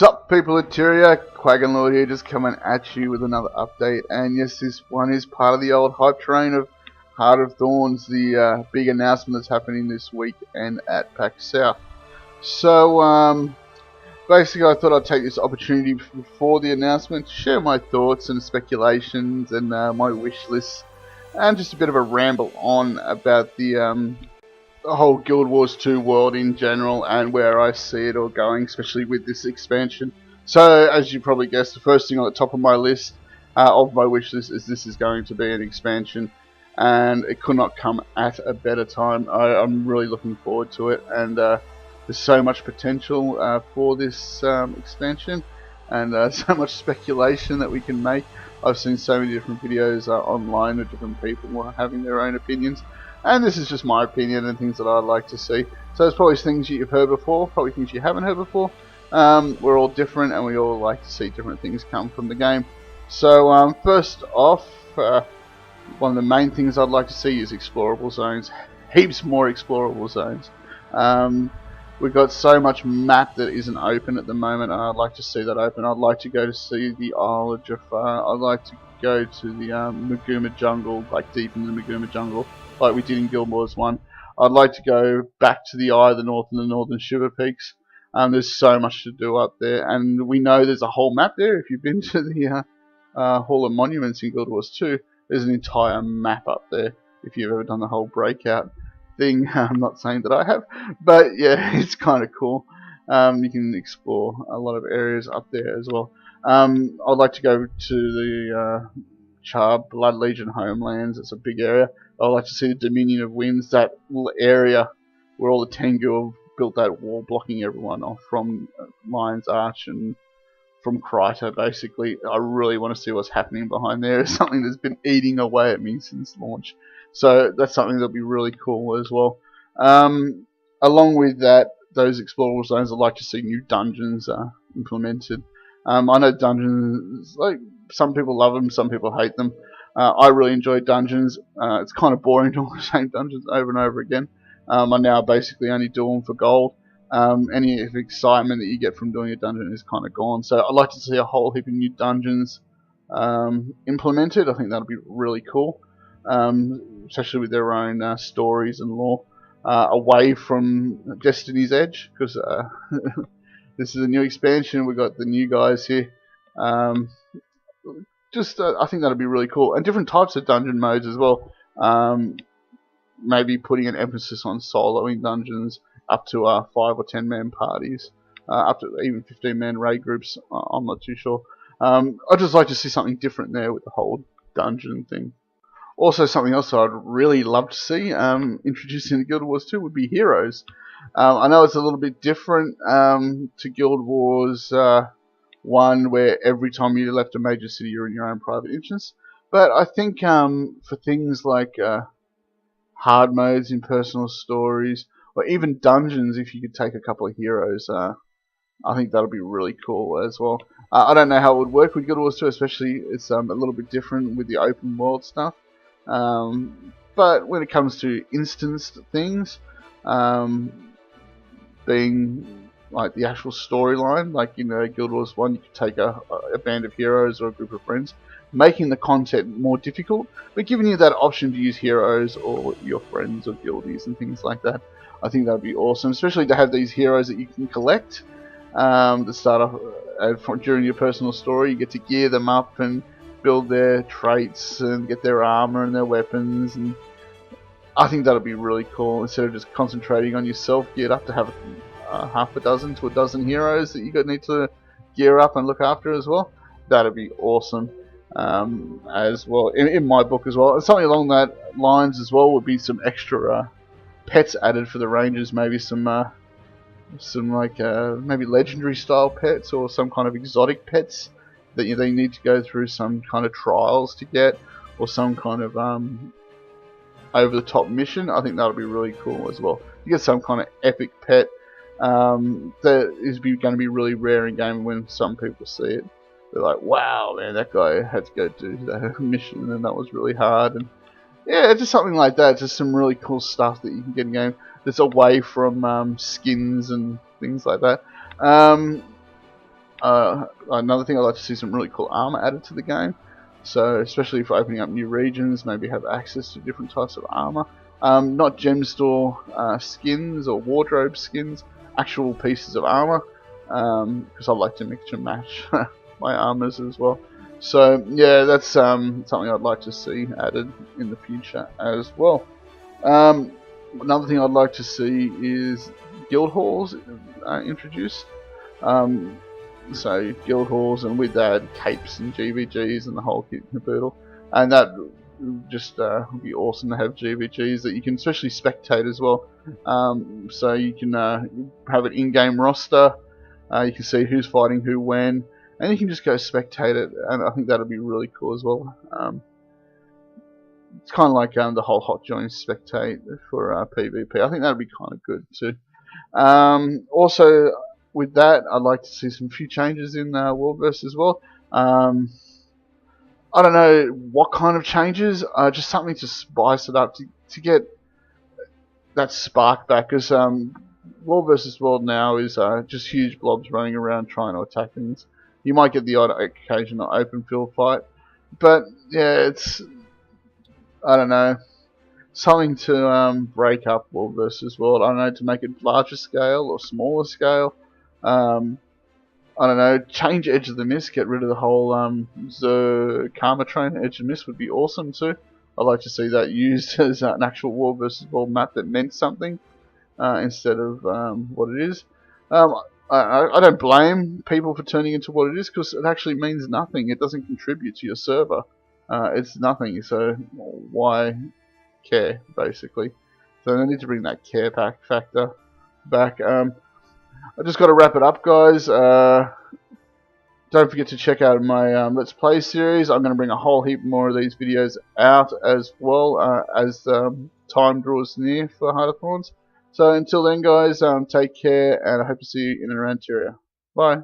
Sup people at Tyria, Quaggan Lord here, just coming at you with another update. And yes, this one is part of the old hype train of Heart of Thorns, the big announcement that's happening this week and at PAX South. So basically I thought I'd take this opportunity before the announcement to share my thoughts and speculations and my wish list, and just a bit of a ramble on about the whole Guild Wars 2 world in general and where I see it all going, especially with this expansion. So, as you probably guessed, the first thing on the top of my list, of my wish list, is this is going to be an expansion, and it could not come at a better time. I'm really looking forward to it, and there's so much potential for this expansion, and so much speculation that we can make. I've seen so many different videos online of different people having their own opinions. And this is just my opinion and things that I'd like to see. So there's probably things you've heard before, probably things you haven't heard before. We're all different and we all like to see different things come from the game. So first off, one of the main things I'd like to see is explorable zones. Heaps more explorable zones. We've got so much map that isn't open at the moment, and I'd like to see that open. I'd like to go to see the Isle of Jafar. I'd like to go to the Maguma jungle, like deep in the Maguma jungle, like we did in GuildWars 1. I'd like to go back to the Eye of the North and the Northern Shiver Peaks. There's so much to do up there, and we know there's a whole map there. If you've been to the Hall of Monuments in Guild Wars 2, there's an entire map up there. If you've ever done the whole breakout thing, I'm not saying that I have, but yeah, it's kind of cool. You can explore a lot of areas up there as well. I'd like to go to the Char Blood Legion homelands. It's a big area. I'd like to see the Dominion of Winds, that little area where all the Tengu have built that wall blocking everyone off from Lion's Arch and from Kryta, basically. I really want to see what's happening behind there. It's something that's been eating away at me since launch. So that's something that'll be really cool as well. Along with that, those explorable zones, I'd like to see new dungeons implemented. I know dungeons, like, some people love them, some people hate them. I really enjoy dungeons. It's kind of boring doing the same dungeons over and over again. I now basically only do them for gold. Any excitement that you get from doing a dungeon is kind of gone. So I'd like to see a whole heap of new dungeons implemented. I think that'll be really cool, especially with their own stories and lore, away from Destiny's Edge, because this is a new expansion. We've got the new guys here. I think that'll be really cool, and different types of dungeon modes as well. Maybe putting an emphasis on soloing dungeons up to 5 or 10 man parties, up to even 15 man raid groups. I'm not too sure. I'd just like to see something different there with the whole dungeon thing. Also, something else I'd really love to see introduced in Guild Wars 2 would be heroes. I know it's a little bit different to Guild Wars 1, where every time you left a major city you're in your own private instance. But I think for things like hard modes in personal stories, or even dungeons, if you could take a couple of heroes, I think that'll be really cool as well. I don't know how it would work with Guild Wars 2, especially it's a little bit different with the open world stuff. But when it comes to instanced things, being like the actual storyline, like in Guild Wars 1, you could take a band of heroes or a group of friends, making the content more difficult, but giving you that option to use heroes or your friends or guildies and things like that. I think that would be awesome, especially to have these heroes that you can collect that start off during your personal story. You get to gear them up and build their traits and get their armor and their weapons, and I think that'll be really cool. Instead of just concentrating on yourself, geared up to have half a dozen to a dozen heroes that you need to gear up and look after as well. That'd be awesome as well in my book as well. And something along that lines as well would be some extra pets added for the rangers. Maybe some like maybe legendary style pets or some kind of exotic pets that they need to go through some kind of trials to get, or some kind of over the top mission. I think that'll be really cool as well. You get some kind of epic pet that is going to be really rare in game. When some people see it, they're like, wow, man, that guy had to go do that mission and that was really hard. And yeah, just something like that. Just some really cool stuff that you can get in game that's away from skins and things like that. Another thing, I'd like to see some really cool armor added to the game. So especially for opening up new regions, maybe have access to different types of armor. Not gem store skins or wardrobe skins, actual pieces of armor. Because I like to mix and match my armors as well. So yeah, that's something I'd like to see added in the future as well. Another thing I'd like to see is guild halls introduced. So guild halls, and with that capes and GVGs and the whole kit and caboodle, and that just would be awesome to have GVGs that you can especially spectate as well. So you can have an in-game roster. You can see who's fighting who when, and you can just go spectate it, and I think that'll be really cool as well. It's kind of like the whole hot join spectate for PvP. I think that'd be kind of good too. Also, with that, I'd like to see some few changes in WorldVerse as well. I don't know what kind of changes, just something to spice it up, to get that spark back, because World versus World now is just huge blobs running around trying to attack things. You might get the odd occasional open field fight, but yeah, it's, I don't know, something to break up World versus World. I don't know, to make it larger scale or smaller scale. I don't know, change Edge of the Mist, get rid of the whole the Karma Train. Edge of the Mist would be awesome too. I'd like to see that used as an actual World versus World map that meant something instead of what it is. I don't blame people for turning into what it is, because it actually means nothing. It doesn't contribute to your server. It's nothing, so why care, basically? So they need to bring that care factor back. I just got to wrap it up, guys. Don't forget to check out my Let's Play series. I'm going to bring a whole heap more of these videos out as well as time draws near for Heart of Thorns. So until then, guys, take care, and I hope to see you in and around Tyria. Bye.